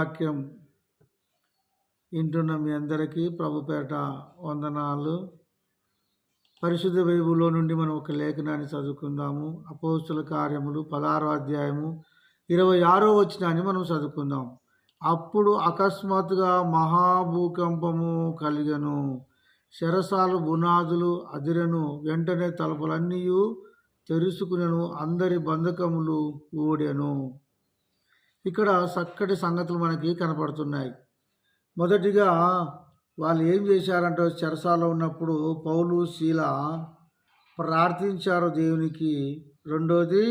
వాక్యం వింటున్న మీ అందరికీ ప్రభుపేట వందనాలు. పరిశుద్ధ బైబిల్లో నుండి మనం ఒక లేఖనాన్ని చదువుకుందాము. అపోస్తుల కార్యములు 16వ అధ్యాయము 26వ వచనాన్ని మనం చదువుకుందాం. అప్పుడు అకస్మాత్తుగా మహాభూకంపము కలిగెను, చెరసాల బునాదులు అదిరెను, వెంటనే తలుపులన్నీ తెరుచుకునెను, అందరి బంధకములు ఊడెను. ఇక్కడ చక్కటి సంగతులు మనకి కనపడుతున్నాయి. మొదటిగా వాళ్ళు ఏం చేశారంటే, చెరసాలలో ఉన్నప్పుడు పౌలు శీల ప్రార్థించారు దేవునికి. రెండోది,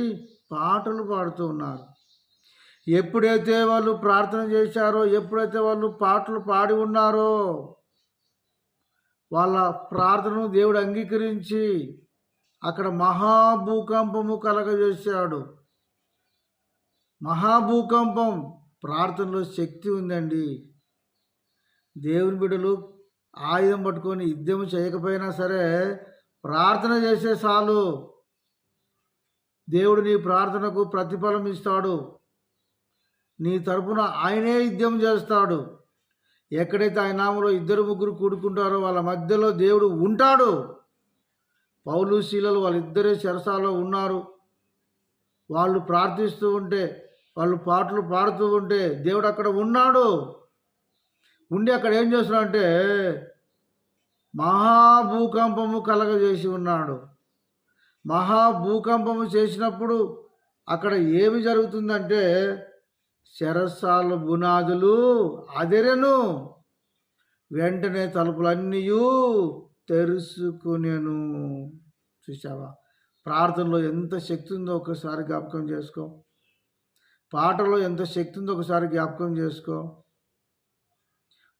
పాటలు పాడుతూ ఉన్నారు. ఎప్పుడైతే వాళ్ళు ప్రార్థన చేశారో, ఎప్పుడైతే వాళ్ళు పాటలు పాడి ఉన్నారో, వాళ్ళ ప్రార్థనను దేవుడు అంగీకరించి అక్కడ మహాభూకంపము కలగజేశాడు. మహాభూకంపం. ప్రార్థనలో శక్తి ఉందండి. దేవుని బిడ్డలు ఆయుధం పట్టుకొని యుద్ధం చేయకపోయినా సరే ప్రార్థన చేసే చాలు, దేవుడు నీ ప్రార్థనకు ప్రతిఫలం ఇస్తాడు. నీ తరపున ఆయనే యుద్ధం చేస్తాడు. ఎక్కడైతే ఆయన నామములో 2-3 కూడుకుంటారో వాళ్ళ మధ్యలో దేవుడు ఉంటాడు. పౌలు శీలలు వాళ్ళిద్దరే చెరసాలలో ఉన్నారు. వాళ్ళు ప్రార్థిస్తూ ఉంటే, వాళ్ళు పాటలు పాడుతూ ఉంటే దేవుడు అక్కడ ఉన్నాడు. ఉండి అక్కడ ఏం చేస్తున్నాడంటే మహాభూకంపము కలగజేసి ఉన్నాడు. మహాభూకంపము చేసినప్పుడు అక్కడ ఏమి జరుగుతుందంటే, చెరసాల బునాదులు అదిరెను, వెంటనే తలుపులన్నీ తెరుచుకునేను. చూసావా, ప్రార్థనలో ఎంత శక్తి ఉందో ఒకసారి జ్ఞాపకం చేసుకో. పాటలో ఎంత శక్తి ఉందో ఒకసారి జ్ఞాపకం చేసుకో.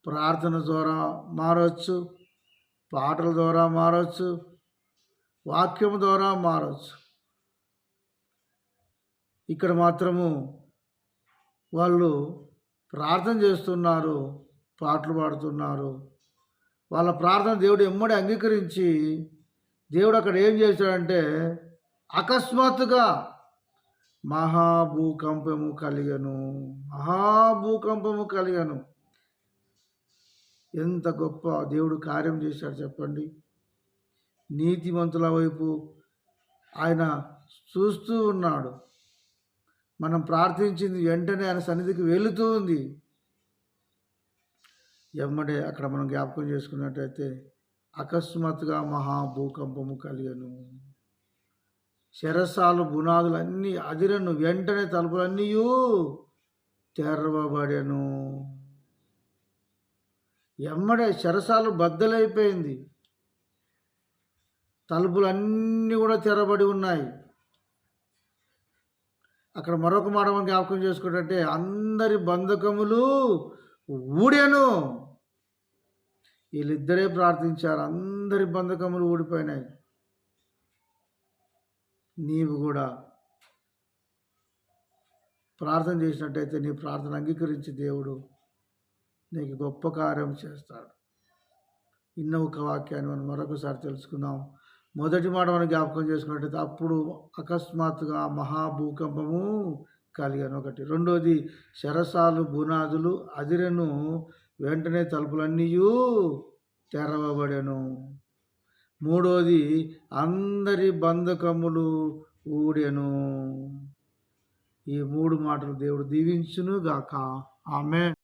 ప్రార్థన ద్వారా మారవచ్చు, పాటల ద్వారా మారవచ్చు, వాక్యం ద్వారా మారవచ్చు. ఇక్కడ మాత్రము వాళ్ళు ప్రార్థన చేస్తున్నారు, పాటలు పాడుతున్నారు. వాళ్ళ ప్రార్థన దేవుడు ఎమ్మడి అంగీకరించి దేవుడు అక్కడ ఏం చేశాడంటే, అకస్మాత్తుగా మహాభూకంపము కలిగెను. మహాభూకంపము కలిగెను. ఎంత గొప్ప దేవుడు కార్యం చేశాడు చెప్పండి. నీతిమంతుల వైపు ఆయన చూస్తూ ఉన్నాడు. మనం ప్రార్థించింది వెంటనే ఆయన సన్నిధికి వెళుతూ ఉంది. ఎమ్మడే అక్కడ మనం జ్ఞాపకం చేసుకున్నట్టయితే, అకస్మాత్తుగా మహాభూకంపము కలిగెను, చెరసాలు బునాదులన్నీ అదిరెను, వెంటనే తలుపులన్నీ తెరవబడెను. ఎమ్మడే చెరసాలు బద్దలైపోయింది, తలుపులన్నీ కూడా తెరబడి ఉన్నాయి. అక్కడ మరొక మాట మనం జ్ఞాపకం చేసుకుంటే, అందరి బంధకములు ఊడెను. వీళ్ళిద్దరే ప్రార్థించారు, అందరి బంధకములు ఊడిపోయినాయి. నీవు కూడా ప్రార్థన చేసినట్టయితే నీ ప్రార్థన అంగీకరించి దేవుడు నీకు గొప్ప కార్యం చేస్తాడు. ఒక వాక్యాన్ని మనం మరొకసారి తెలుసుకుందాం. మొదటి మాట మనం జ్ఞాపకం చేసుకున్నట్టయితే, అప్పుడు అకస్మాత్తుగా మహాభూకంపము కలిగెను ఒకటి. రెండోది, చెరసాలు బునాదులు అదిరెను, వెంటనే తలుపులన్నీ తెరవబడెను. మూడోది, అందరి బంధకములు ఊడెను. ఈ 3 మాటలు దేవుడు దీవించును గాక. ఆమేన్.